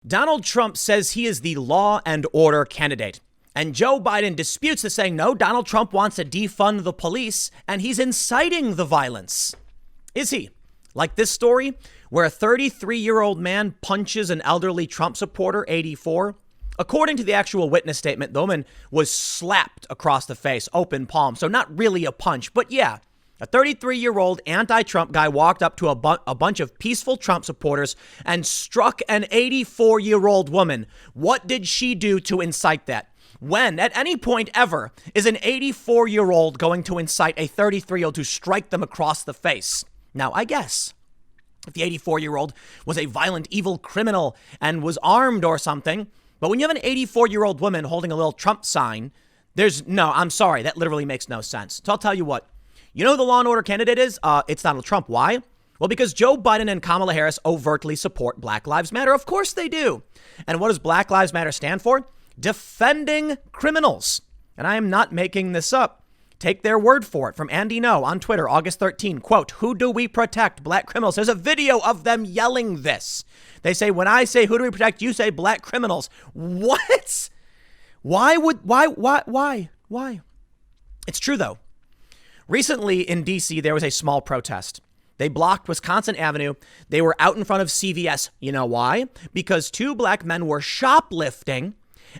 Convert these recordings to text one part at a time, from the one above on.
Donald Trump says he is the law and order candidate. And Joe Biden disputes this, saying, no, Donald Trump wants to defund the police and he's inciting the violence. Is he? Like this story where a 33-year-old man punches an elderly Trump supporter, 84. According to the actual witness statement, the woman was slapped across the face, open palm. So not really a punch, but yeah. A 33-year-old anti-Trump guy walked up to a bunch of peaceful Trump supporters and struck an 84-year-old woman. What did she do to incite that? When, at any point ever, is an 84-year-old going to incite a 33-year-old to strike them across the face? Now, I guess if the 84-year-old was a violent, evil criminal and was armed or something, but when you have an 84-year-old woman holding a little Trump sign, I'm sorry, that literally makes no sense. So I'll tell you what. You know who the law and order candidate is? It's Donald Trump. Why? Well, because Joe Biden and Kamala Harris overtly support Black Lives Matter. Of course they do. And what does Black Lives Matter stand for? Defending criminals. And I am not making this up. Take their word for it. From Andy No on Twitter, August 13, quote, who do we protect? Black criminals. There's a video of them yelling this. They say, when I say who do we protect, you say black criminals. What? Why? It's true, though. Recently in D.C., there was a small protest. They blocked Wisconsin Avenue. They were out in front of CVS. You know why? Because two black men were shoplifting.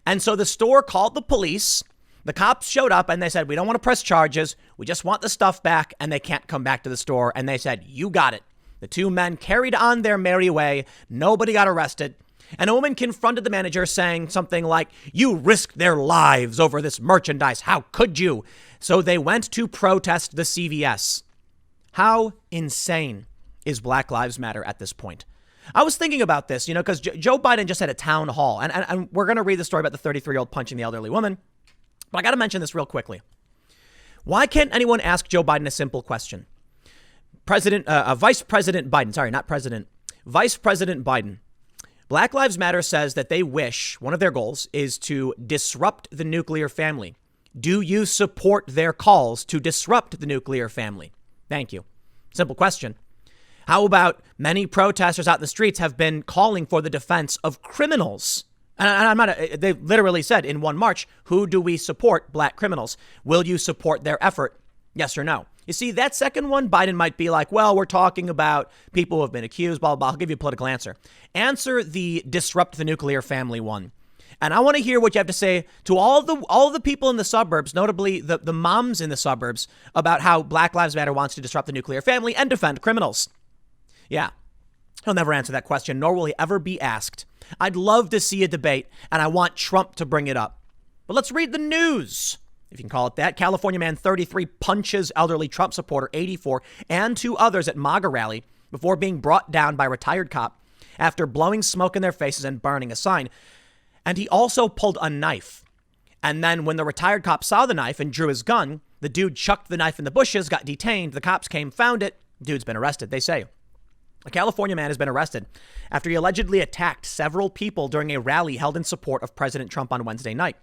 And so the store called the police. The cops showed up and they said, we don't want to press charges. We just want the stuff back. And they can't come back to the store. And they said, you got it. The two men carried on their merry way. Nobody got arrested. And a woman confronted the manager saying something like, you risked their lives over this merchandise. How could you? So they went to protest the CVS. How insane is Black Lives Matter at this point? I was thinking about this, because Joe Biden just had a town hall. And we're going to read the story about the 33-year-old punching the elderly woman. But I got to mention this real quickly. Why can't anyone ask Joe Biden a simple question? Vice President Biden. Black Lives Matter says that they wish, one of their goals is to disrupt the nuclear family. Do you support their calls to disrupt the nuclear family? Thank you. Simple question. How about many protesters out in the streets have been calling for the defense of criminals? And they literally said in one march, who do we support? Black criminals. Will you support their effort? Yes or no? You see, that second one, Biden might be like, well, we're talking about people who have been accused, blah, blah, blah. I'll give you a political answer. Answer the disrupt the nuclear family one. And I want to hear what you have to say to all the people in the suburbs, notably the moms in the suburbs, about how Black Lives Matter wants to disrupt the nuclear family and defend criminals. Yeah, he'll never answer that question, nor will he ever be asked. I'd love to see a debate, and I want Trump to bring it up. But let's read the news, if you can call it that. California man 33 punches elderly Trump supporter 84 and two others at MAGA rally before being brought down by a retired cop after blowing smoke in their faces and burning a sign. And he also pulled a knife. And then when the retired cop saw the knife and drew his gun, the dude chucked the knife in the bushes, got detained. The cops came, found it. Dude's been arrested, they say. A California man has been arrested after he allegedly attacked several people during a rally held in support of President Trump on Wednesday night.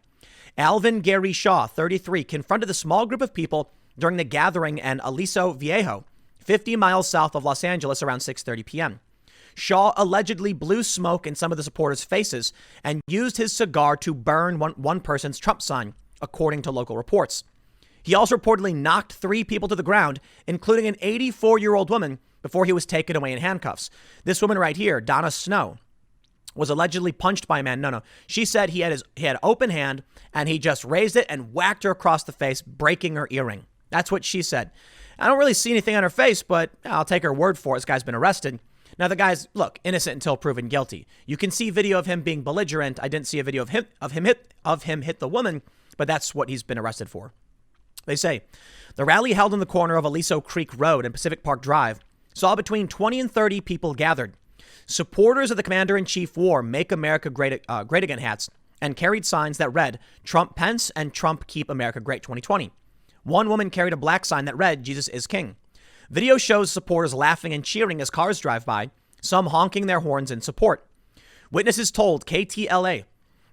Alvin Gary Shaw, 33, confronted a small group of people during the gathering in Aliso Viejo, 50 miles south of Los Angeles around 6:30 p.m. Shaw allegedly blew smoke in some of the supporters' faces and used his cigar to burn one person's Trump sign, according to local reports. He also reportedly knocked 3 people to the ground, including an 84-year-old woman, before he was taken away in handcuffs. This woman right here, Donna Snow, was allegedly punched by a man. No. She said he had open hand and he just raised it and whacked her across the face, breaking her earring. That's what she said. I don't really see anything on her face, but I'll take her word for it. This guy's been arrested. Now, the guy's, look, innocent until proven guilty. You can see video of him being belligerent. I didn't see a video of him hit the woman, but that's what he's been arrested for. They say the rally held in the corner of Aliso Creek Road and Pacific Park Drive saw between 20 and 30 people gathered. Supporters of the commander-in-chief wore Make America Great Again hats and carried signs that read Trump Pence and Trump Keep America Great 2020. One woman carried a black sign that read Jesus is King. Video shows supporters laughing and cheering as cars drive by, some honking their horns in support. Witnesses told KTLA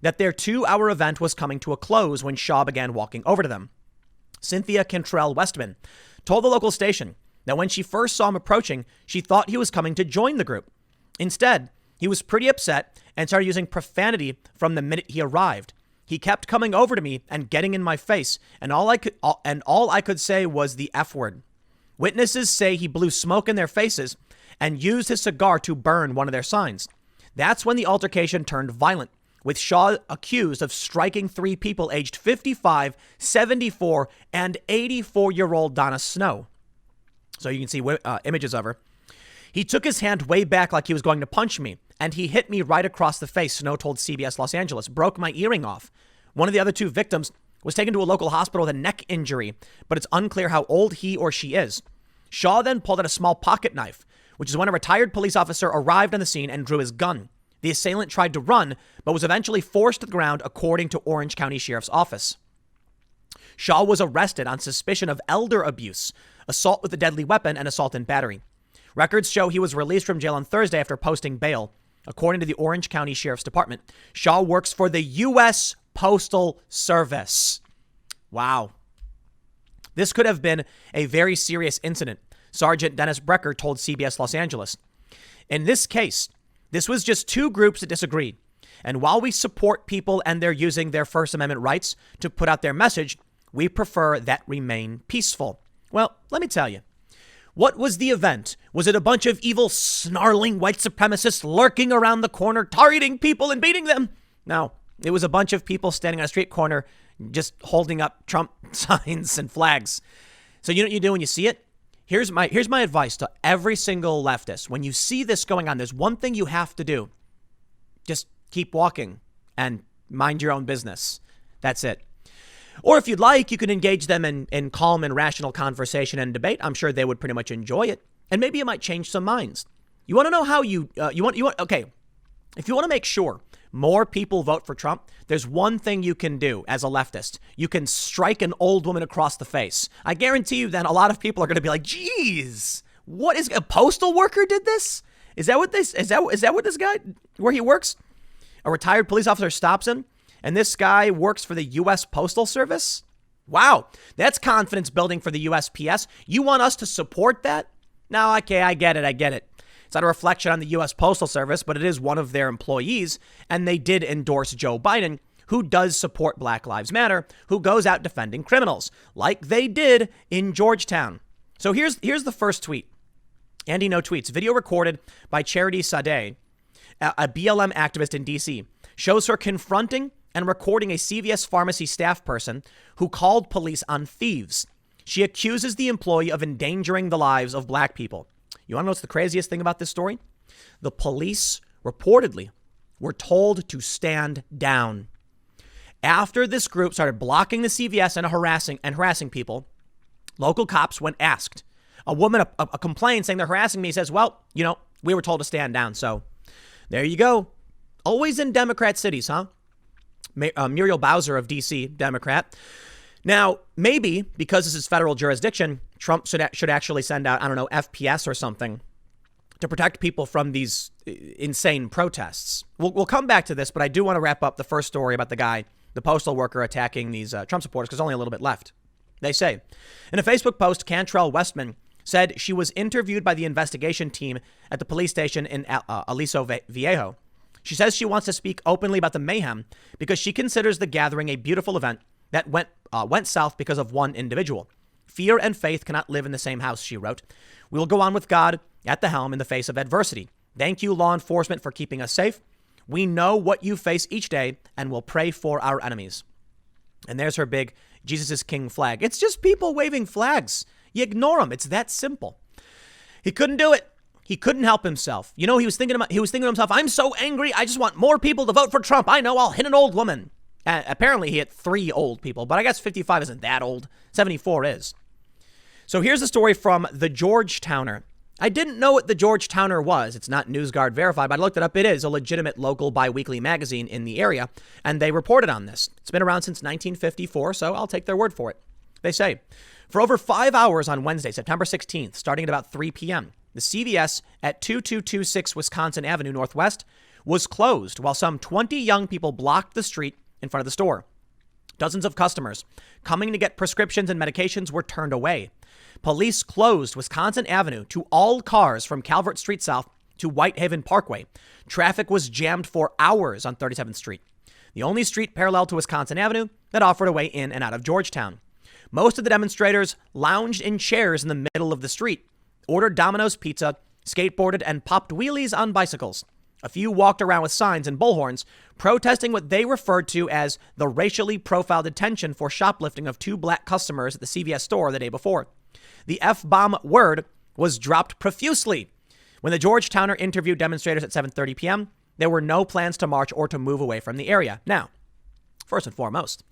that their 2-hour event was coming to a close when Shaw began walking over to them. Cynthia Cantrell Westman told the local station that when she first saw him approaching, she thought he was coming to join the group. Instead, He was pretty upset and started using profanity from the minute he arrived. He kept coming over to me and getting in my face, and all I could say was the F word. Witnesses say he blew smoke in their faces and used his cigar to burn one of their signs. That's when the altercation turned violent, with Shaw accused of striking 3 people aged 55, 74, and 84-year-old Donna Snow. So you can see images of her. He took his hand way back like he was going to punch me, and he hit me right across the face, Snow told CBS Los Angeles. Broke my earring off. One of the other 2 victims was taken to a local hospital with a neck injury, but it's unclear how old he or she is. Shaw then pulled out a small pocket knife, which is when a retired police officer arrived on the scene and drew his gun. The assailant tried to run, but was eventually forced to the ground, according to Orange County Sheriff's Office. Shaw was arrested on suspicion of elder abuse, assault with a deadly weapon, and assault and battery. Records show he was released from jail on Thursday after posting bail. According to the Orange County Sheriff's Department, Shaw works for the U.S. Postal Service. Wow. This could have been a very serious incident, Sergeant Dennis Brecker told CBS Los Angeles. In this case, this was just 2 groups that disagreed. And while we support people and they're using their First Amendment rights to put out their message, we prefer that remain peaceful. Well, let me tell you. What was the event? Was it a bunch of evil, snarling white supremacists lurking around the corner, targeting people and beating them? No, it was a bunch of people standing on a street corner just holding up Trump signs and flags. So you know what you do when you see it? Here's my advice to every single leftist. When you see this going on, there's one thing you have to do. Just keep walking and mind your own business. That's it. Or if you'd like, you can engage them in calm and rational conversation and debate. I'm sure they would pretty much enjoy it. And maybe it might change some minds. You want to know how okay. If you want to make sure more people vote for Trump, there's one thing you can do as a leftist. You can strike an old woman across the face. I guarantee you then a lot of people are going to be like, geez, what is a postal worker did this? Is that what this guy, where he works? A retired police officer stops him. And this guy works for the U.S. Postal Service? Wow, that's confidence building for the USPS. You want us to support that? No, okay, I get it. It's not a reflection on the U.S. Postal Service, but it is one of their employees. And they did endorse Joe Biden, who does support Black Lives Matter, who goes out defending criminals, like they did in Georgetown. So here's the first tweet. Andy No tweets, video recorded by Charity Sade, a BLM activist in D.C., shows her confronting and recording a CVS pharmacy staff person who called police on thieves. She accuses the employee of endangering the lives of Black people. You want to know what's the craziest thing about this story? The police reportedly were told to stand down. After this group started blocking the CVS and harassing people, local cops went asked. A woman a complaint saying they're harassing me says, well, we were told to stand down. So there you go. Always in Democrat cities, huh? Muriel Bowser of D.C., Democrat. Now, maybe because this is federal jurisdiction, Trump should actually send out, FPS or something to protect people from these insane protests. We'll come back to this, but I do want to wrap up the first story about the postal worker attacking these Trump supporters, because there's only a little bit left. They say, in a Facebook post, Cantrell Westman said she was interviewed by the investigation team at the police station in Aliso Viejo. She says she wants to speak openly about the mayhem because she considers the gathering a beautiful event that went south because of one individual. Fear and faith cannot live in the same house, she wrote. We will go on with God at the helm in the face of adversity. Thank you, law enforcement, for keeping us safe. We know what you face each day and will pray for our enemies. And there's her big Jesus is King flag. It's just people waving flags. You ignore them. It's that simple. He couldn't do it. He couldn't help himself. He was thinking to himself, I'm so angry. I just want more people to vote for Trump. I know I'll hit an old woman. Apparently he hit 3 old people, but I guess 55 isn't that old. 74 is. So here's the story from the Georgetowner. I didn't know what the Georgetowner was. It's not NewsGuard verified, but I looked it up. It is a legitimate local biweekly magazine in the area, and they reported on this. It's been around since 1954, so I'll take their word for it. They say, for over 5 hours on Wednesday, September 16th, starting at about 3 p.m., the CVS at 2226 Wisconsin Avenue Northwest was closed while some 20 young people blocked the street in front of the store. Dozens of customers coming to get prescriptions and medications were turned away. Police closed Wisconsin Avenue to all cars from Calvert Street South to Whitehaven Parkway. Traffic was jammed for hours on 37th Street, the only street parallel to Wisconsin Avenue that offered a way in and out of Georgetown. Most of the demonstrators lounged in chairs in the middle of the street, ordered Domino's pizza, skateboarded, and popped wheelies on bicycles. A few walked around with signs and bullhorns, protesting what they referred to as the racially profiled detention for shoplifting of 2 black customers at the CVS store the day before. The F-bomb word was dropped profusely. When the Georgetowner interviewed demonstrators at 7:30 p.m., there were no plans to march or to move away from the area. Now, first and foremost,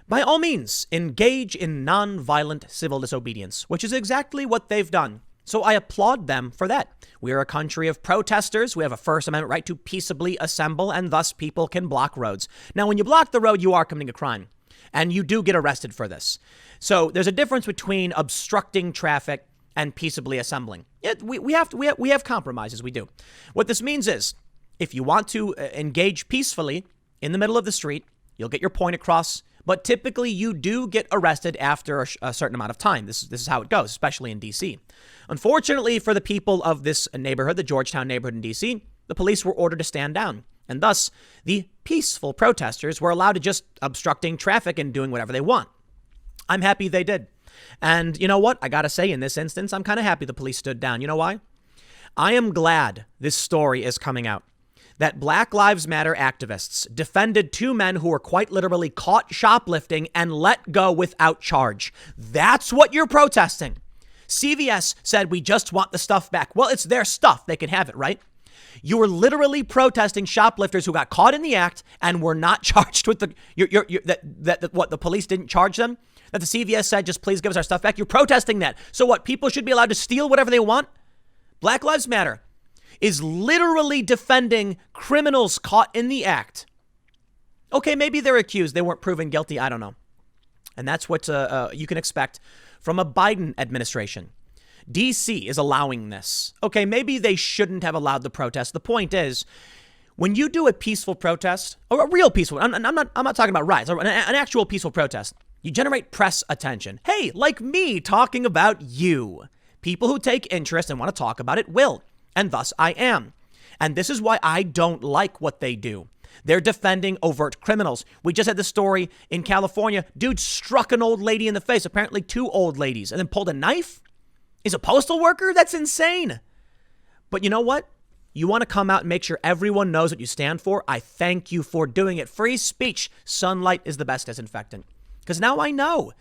by all means, engage in non-violent civil disobedience, which is exactly what they've done. So I applaud them for that. We are a country of protesters. We have a First Amendment right to peaceably assemble, and thus people can block roads. Now, when you block the road, you are committing a crime, and you do get arrested for this. So there's a difference between obstructing traffic and peaceably assembling. We have compromises. We do. What this means is, if you want to engage peacefully in the middle of the street, you'll get your point across. But typically, you do get arrested after a certain amount of time. This is how it goes, especially in D.C. Unfortunately for the people of this neighborhood, the Georgetown neighborhood in D.C., the police were ordered to stand down. And thus, the peaceful protesters were allowed to just obstructing traffic and doing whatever they want. I'm happy they did. And you know what? I got to say, in this instance, I'm kind of happy the police stood down. You know why? I am glad this story is coming out. That Black Lives Matter activists defended 2 men who were quite literally caught shoplifting and let go without charge. That's what you're protesting. CVS said, we just want the stuff back. Well, it's their stuff. They can have it, right? You were literally protesting shoplifters who got caught in the act and were not charged with what the police didn't charge them. That the CVS said, just please give us our stuff back. You're protesting that. So what? People should be allowed to steal whatever they want? Black Lives Matter is literally defending criminals caught in the act. Okay, maybe they're accused. They weren't proven guilty. I don't know. And that's what you can expect from a Biden administration. D.C. is allowing this. Okay, maybe they shouldn't have allowed the protest. The point is, when you do a peaceful protest, or a real peaceful, I'm not talking about riots, an actual peaceful protest, you generate press attention. Hey, like me talking about you. People who take interest and want to talk about it will. And thus I am. And this is why I don't like what they do. They're defending overt criminals. We just had the story in California. Dude struck an old lady in the face, apparently 2 old ladies, and then pulled a knife. He's a postal worker? That's insane. But you know what? You want to come out and make sure everyone knows what you stand for? I thank you for doing it. Free speech. Sunlight is the best disinfectant. Because now I know.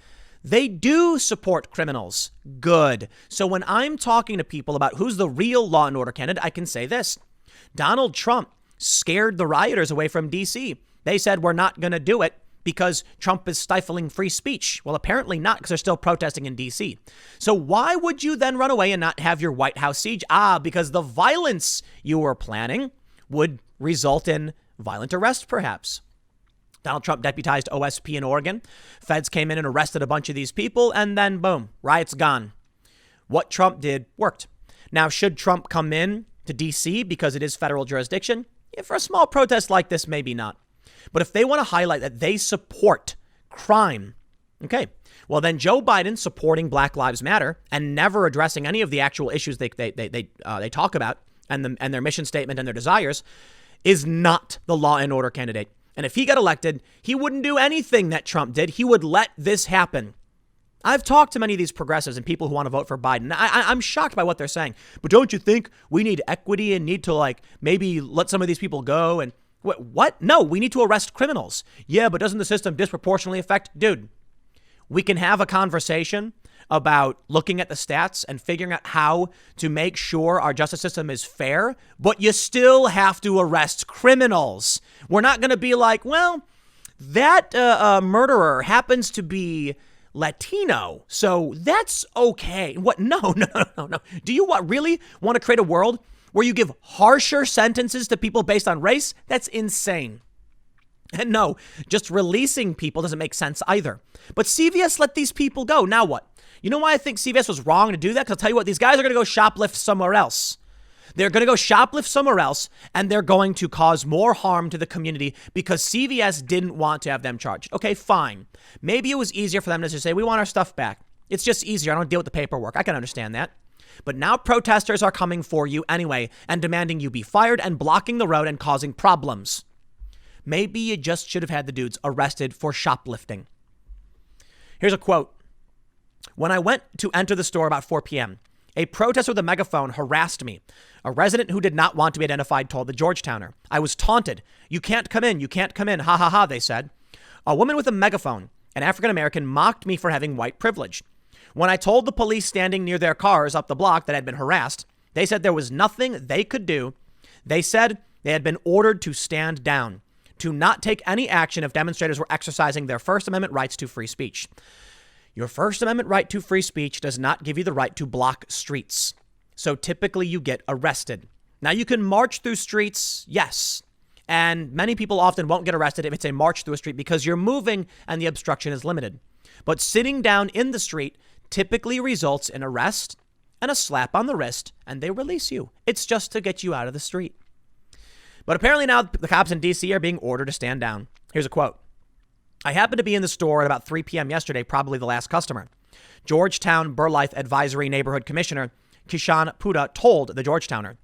They do support criminals. Good. So when I'm talking to people about who's the real law and order candidate, I can say this. Donald Trump scared the rioters away from D.C. They said, we're not going to do it because Trump is stifling free speech. Well, apparently not, because they're still protesting in D.C. So why would you then run away and not have your White House siege? Because the violence you were planning would result in violent arrest, perhaps. Donald Trump deputized OSP in Oregon. Feds came in and arrested a bunch of these people, and then boom, riots gone. What Trump did worked. Now, should Trump come in to D.C. because it is federal jurisdiction? Yeah, for a small protest like this, maybe not. But if they want to highlight that they support crime, okay, well then Joe Biden supporting Black Lives Matter and never addressing any of the actual issues they talk about and their mission statement and their desires is not the law and order candidate. And if he got elected, he wouldn't do anything that Trump did. He would let this happen. I've talked to many of these progressives and people who want to vote for Biden. I'm shocked by what they're saying. But don't you think we need equity and need to maybe let some of these people go? And what? No, we need to arrest criminals. Yeah, but doesn't the system disproportionately affect? Dude, we can have a conversation about looking at the stats and figuring out how to make sure our justice system is fair, but you still have to arrest criminals. We're not going to be like, well, that murderer happens to be Latino, so that's okay. What? No. Do you really want to create a world where you give harsher sentences to people based on race? That's insane. And no, just releasing people doesn't make sense either. But CVS let these people go. Now what? You know why I think CVS was wrong to do that? Because I'll tell you what, these guys are going to go shoplift somewhere else. They're going to go shoplift somewhere else, and they're going to cause more harm to the community because CVS didn't want to have them charged. Okay, fine. Maybe it was easier for them to just say, we want our stuff back. It's just easier. I don't deal with the paperwork. I can understand that. But now protesters are coming for you anyway and demanding you be fired and blocking the road and causing problems. Maybe you just should have had the dudes arrested for shoplifting. Here's a quote. When I went to enter the store about 4 p.m., a protester with a megaphone harassed me. A resident who did not want to be identified told the Georgetowner. I was taunted. You can't come in. You can't come in. Ha ha ha, they said. A woman with a megaphone, an African-American, mocked me for having white privilege. When I told the police standing near their cars up the block that I'd been harassed, they said there was nothing they could do. They said they had been ordered to stand down, to not take any action if demonstrators were exercising their First Amendment rights to free speech. Your First Amendment right to free speech does not give you the right to block streets. So typically you get arrested. Now you can march through streets, yes. And many people often won't get arrested if it's a march through a street because you're moving and the obstruction is limited. But sitting down in the street typically results in arrest and a slap on the wrist, and they release you. It's just to get you out of the street. But apparently now the cops in D.C. are being ordered to stand down. Here's a quote. I happened to be in the store at about 3 p.m. yesterday, probably the last customer. Georgetown Burleith Advisory Neighborhood Commissioner Kishan Puda told the Georgetowner.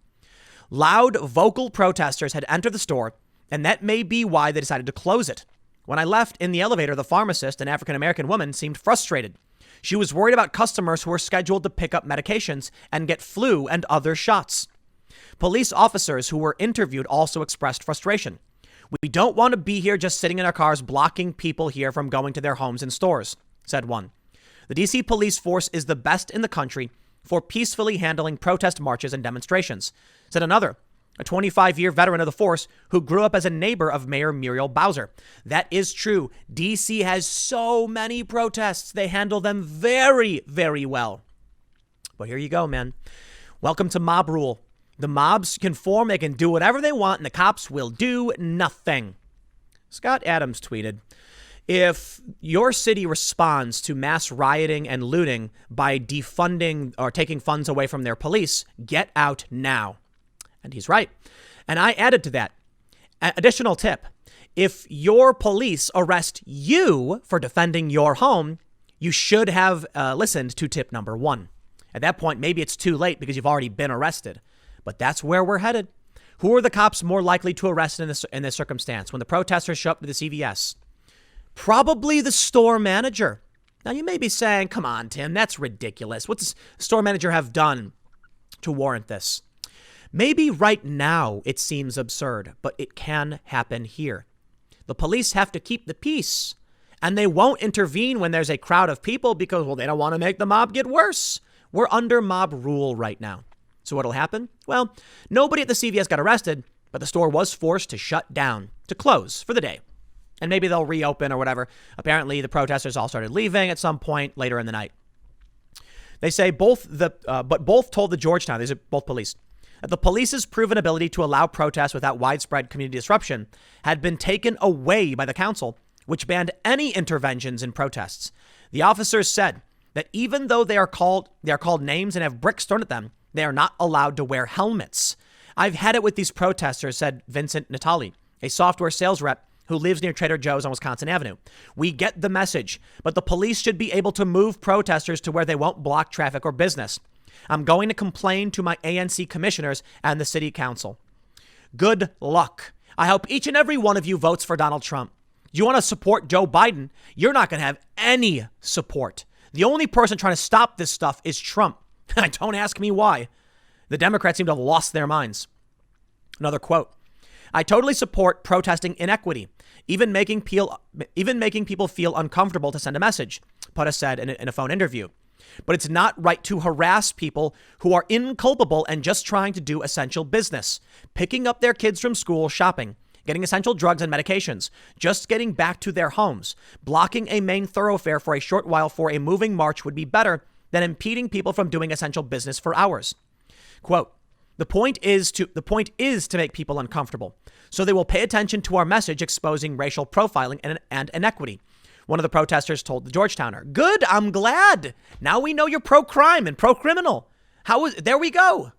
Loud, vocal protesters had entered the store, and that may be why they decided to close it. When I left in the elevator, the pharmacist, an African-American woman, seemed frustrated. She was worried about customers who were scheduled to pick up medications and get flu and other shots. Police officers who were interviewed also expressed frustration. We don't want to be here just sitting in our cars blocking people here from going to their homes and stores, said one. The DC police force is the best in the country for peacefully handling protest marches and demonstrations, said another, a 25-year veteran of the force who grew up as a neighbor of Mayor Muriel Bowser. That is true. DC has so many protests. They handle them very, very well. But here you go, man. Welcome to mob rule. The mobs can form, they can do whatever they want, and the cops will do nothing. Scott Adams tweeted, if your city responds to mass rioting and looting by defunding or taking funds away from their police, get out now. And he's right. And I added to that, additional tip. If your police arrest you for defending your home, you should have listened to tip number 1. At that point, maybe it's too late because you've already been arrested. But that's where we're headed. Who are the cops more likely to arrest in this circumstance when the protesters show up to the CVS? Probably the store manager. Now, you may be saying, come on, Tim, that's ridiculous. What does the store manager have done to warrant this? Maybe right now it seems absurd, but it can happen here. The police have to keep the peace, and they won't intervene when there's a crowd of people because, well, they don't want to make the mob get worse. We're under mob rule right now. So what'll happen? Well, nobody at the CVS got arrested, but the store was forced to shut down, to close for the day. And maybe they'll reopen or whatever. Apparently, the protesters all started leaving at some point later in the night. They say both told the Georgetown, these are both police, that the police's proven ability to allow protests without widespread community disruption had been taken away by the council, which banned any interventions in protests. The officers said that even though they are called names and have bricks thrown at them, they are not allowed to wear helmets. I've had it with these protesters, said Vincent Natali, a software sales rep who lives near Trader Joe's on Wisconsin Avenue. We get the message, but the police should be able to move protesters to where they won't block traffic or business. I'm going to complain to my ANC commissioners and the city council. Good luck. I hope each and every one of you votes for Donald Trump. Do you want to support Joe Biden? You're not going to have any support. The only person trying to stop this stuff is Trump. Don't ask me why. The Democrats seem to have lost their minds. Another quote. I totally support protesting inequity, even making people feel uncomfortable to send a message, Puda said in a phone interview. But it's not right to harass people who are inculpable and just trying to do essential business, picking up their kids from school, shopping, getting essential drugs and medications, just getting back to their homes. Blocking a main thoroughfare for a short while for a moving march would be better than impeding people from doing essential business for hours. Quote, the point is to make people uncomfortable, so they will pay attention to our message exposing racial profiling and inequity. One of the protesters told the Georgetowner, good, I'm glad. Now we know you're pro-crime and pro-criminal. There we go.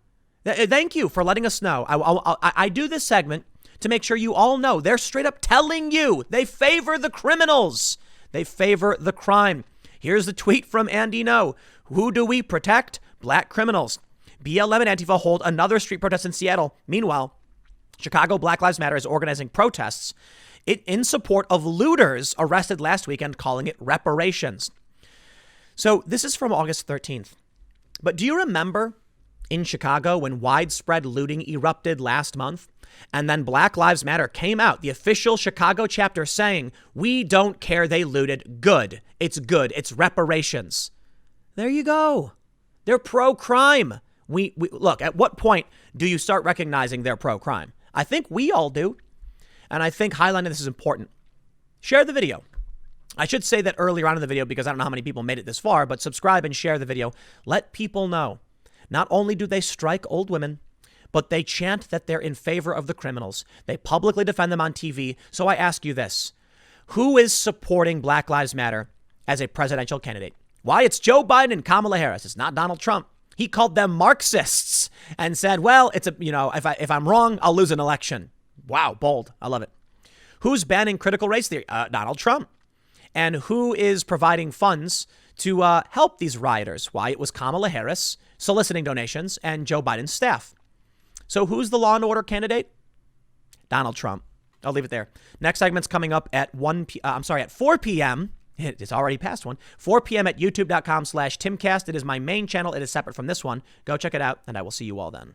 Thank you for letting us know. I do this segment to make sure you all know they're straight up telling you they favor the criminals. They favor the crime. Here's the tweet from Andy No. Who do we protect? black criminals. BLM and Antifa hold another street protest in Seattle. Meanwhile, Chicago Black Lives Matter is organizing protests in support of looters arrested last weekend, calling it reparations. So this is from August 13th. But do you remember in Chicago when widespread looting erupted last month? And then Black Lives Matter came out, the official Chicago chapter, saying, we don't care they looted. Good. It's good. It's reparations. There you go. They're pro-crime. We look, at what point do you start recognizing they're pro-crime? I think we all do. And I think highlighting this is important. Share the video. I should say that earlier on in the video because I don't know how many people made it this far, but subscribe and share the video. Let people know. Not only do they strike old women, but they chant that they're in favor of the criminals. They publicly defend them on TV. So I ask you this. Who is supporting Black Lives Matter as a presidential candidate? Why, it's Joe Biden and Kamala Harris. It's not Donald Trump. He called them Marxists and said, well, it's if I'm wrong, I'll lose an election. Wow, bold. I love it. Who's banning critical race theory? Donald Trump. And who is providing funds to help these rioters? Why, it was Kamala Harris soliciting donations and Joe Biden's staff. So who's the law and order candidate? Donald Trump. I'll leave it there. Next segment's coming up at 4 p.m. It's already past 4 p.m. at youtube.com/Timcast. It is my main channel. It is separate from this one. Go check it out, and I will see you all then.